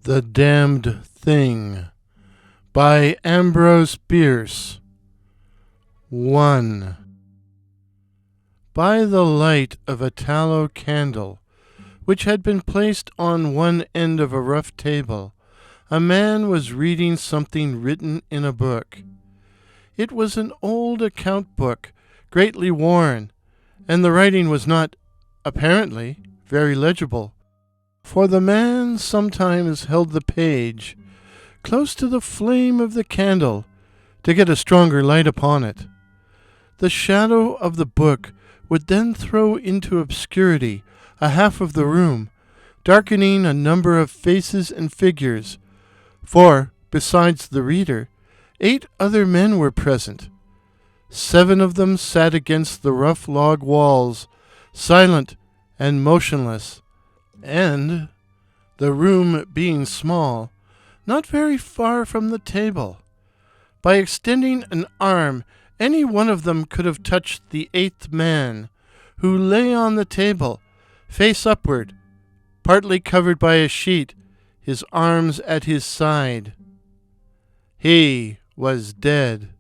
The Damned Thing by Ambrose Bierce. 1. By the light of a tallow candle, which had been placed on one end of a rough table, a man was reading something written in a book. It was an old account book, greatly worn, and the writing was not, apparently, very legible, for the man sometimes held the page close to the flame of the candle to get a stronger light upon it. The shadow of the book would then throw into obscurity a half of the room, darkening a number of faces and figures, for, besides the reader, 8 other men were present. 7 of them sat against the rough log walls, silent and motionless, and, the room being small, not very far from the table. By extending an arm, any one of them could have touched the 8th man, who lay on the table, face upward, partly covered by a sheet, his arms at his side. He was dead.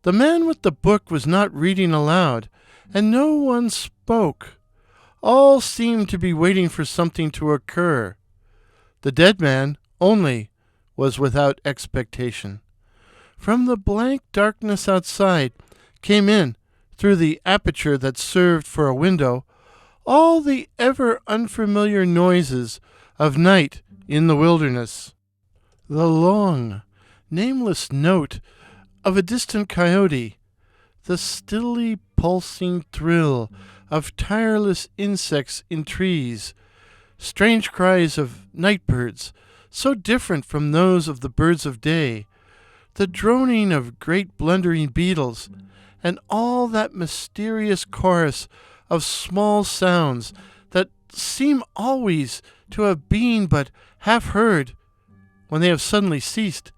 The man with the book was not reading aloud, and no one spoke. All seemed to be waiting for something to occur. The dead man, only, was without expectation. From the blank darkness outside came in, through the aperture that served for a window, all the ever unfamiliar noises of night in the wilderness. The long, nameless note of a distant coyote, the stilly pulsing thrill of tireless insects in trees, strange cries of night birds, so different from those of the birds of day, the droning of great blundering beetles, and all that mysterious chorus of small sounds that seem always to have been but half heard, when they have suddenly ceased,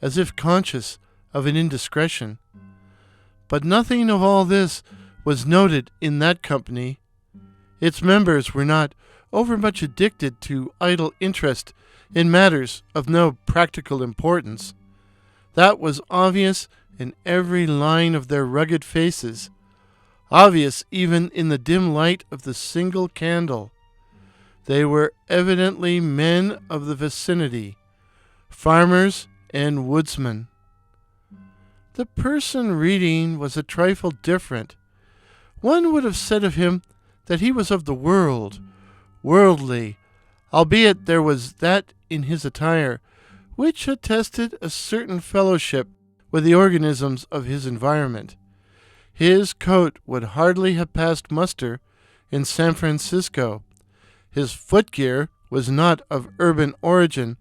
as if conscious of an indiscretion. But nothing of all this was noted in that company. Its members were not overmuch addicted to idle interest in matters of no practical importance. That was obvious in every line of their rugged faces, obvious even in the dim light of the single candle. They were evidently men of the vicinity, farmers and woodsmen. The person reading was a trifle different. One would have said of him that he was of the world, worldly, albeit there was that in his attire which attested a certain fellowship with the organisms of his environment. His coat would hardly have passed muster in San Francisco. His footgear was not of urban origin,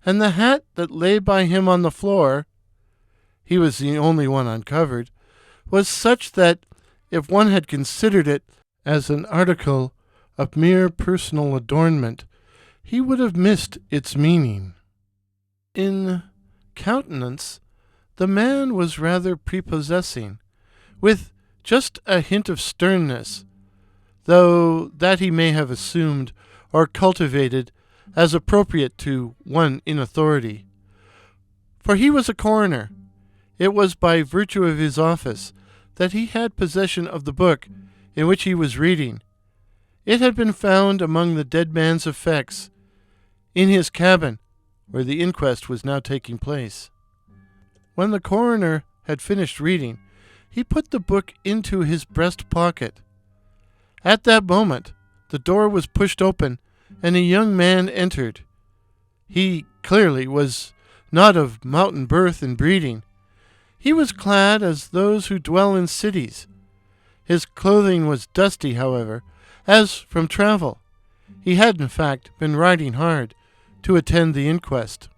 and the hat that lay by him on the floor — he was the only one uncovered — was such that, if one had considered it as an article of mere personal adornment, he would have missed its meaning. In countenance, the man was rather prepossessing, with just a hint of sternness, though that he may have assumed or cultivated as appropriate to one in authority. For he was a coroner. It was by virtue of his office that he had possession of the book in which he was reading. It had been found among the dead man's effects, in his cabin, where the inquest was now taking place. When the coroner had finished reading, he put the book into his breast pocket. At that moment, the door was pushed open, and a young man entered. He, clearly, was not of mountain birth and breeding. He was clad as those who dwell in cities. His clothing was dusty, however, as from travel. He had, in fact, been riding hard to attend the inquest.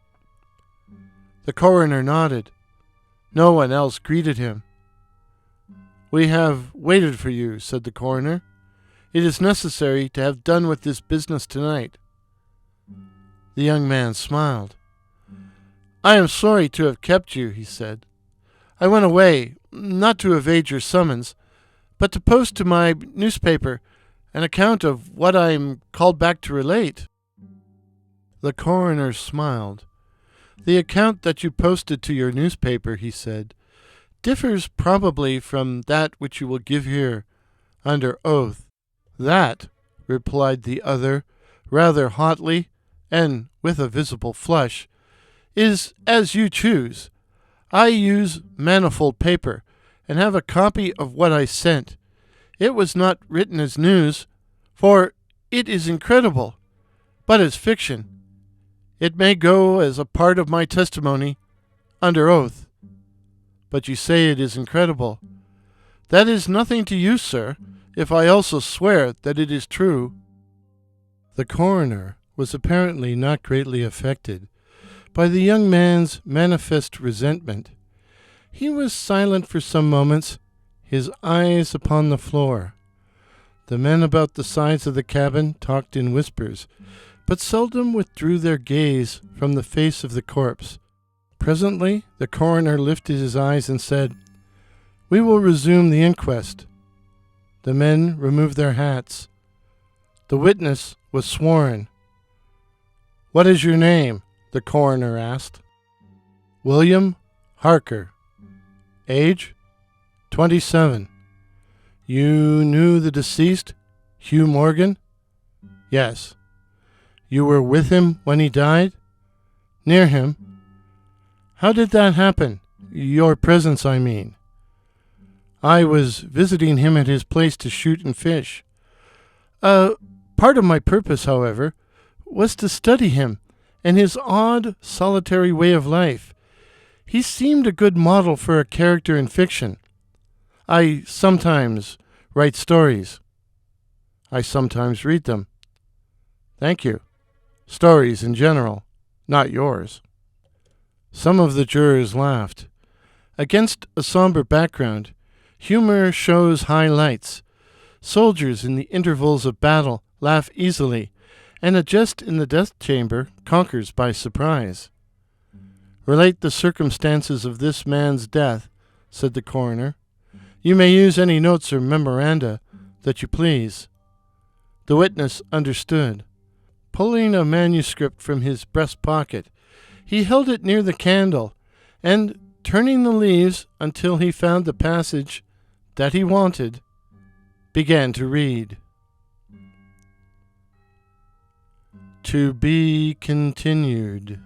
The coroner nodded. No one else greeted him. "We have waited for you," said the coroner. "It is necessary to have done with this business tonight." The young man smiled. "I am sorry to have kept you," he said. "I went away, not to evade your summons, but to post to my newspaper an account of what I am called back to relate." The coroner smiled. "The account that you posted to your newspaper," he said, "differs probably from that which you will give here under oath." "That," replied the other, rather hotly, and with a visible flush, "is as you choose. I use manifold paper, and have a copy of what I sent. It was not written as news, for it is incredible, but as fiction. It may go as a part of my testimony, under oath. But you say it is incredible. That is nothing to you, sir, if I also swear that it is true." The coroner was apparently not greatly affected by the young man's manifest resentment. He was silent for some moments, his eyes upon the floor. The men about the sides of the cabin talked in whispers, but seldom withdrew their gaze from the face of the corpse. Presently the coroner lifted his eyes and said, "We will resume the inquest." The men removed their hats. The witness was sworn. "What is your name?" the coroner asked. "William Harker." "Age?" 27. "You knew the deceased, Hugh Morgan?" "Yes." "You were with him when he died?" "Near him." "How did that happen? Your presence, I mean." "I was visiting him at his place to shoot and fish. Part of my purpose, however, was to study him and his odd, solitary way of life. He seemed a good model for a character in fiction. I sometimes write stories." "I sometimes read them." "Thank you. Stories in general, not yours." Some of the jurors laughed. Against a somber background, humor shows high lights. Soldiers in the intervals of battle laugh easily, and a jest in the death chamber conquers by surprise. "Relate the circumstances of this man's death," said the coroner. "You may use any notes or memoranda that you please." The witness understood. Pulling a manuscript from his breast pocket, he held it near the candle, and, turning the leaves until he found the passage that he wanted, began to read. To be continued.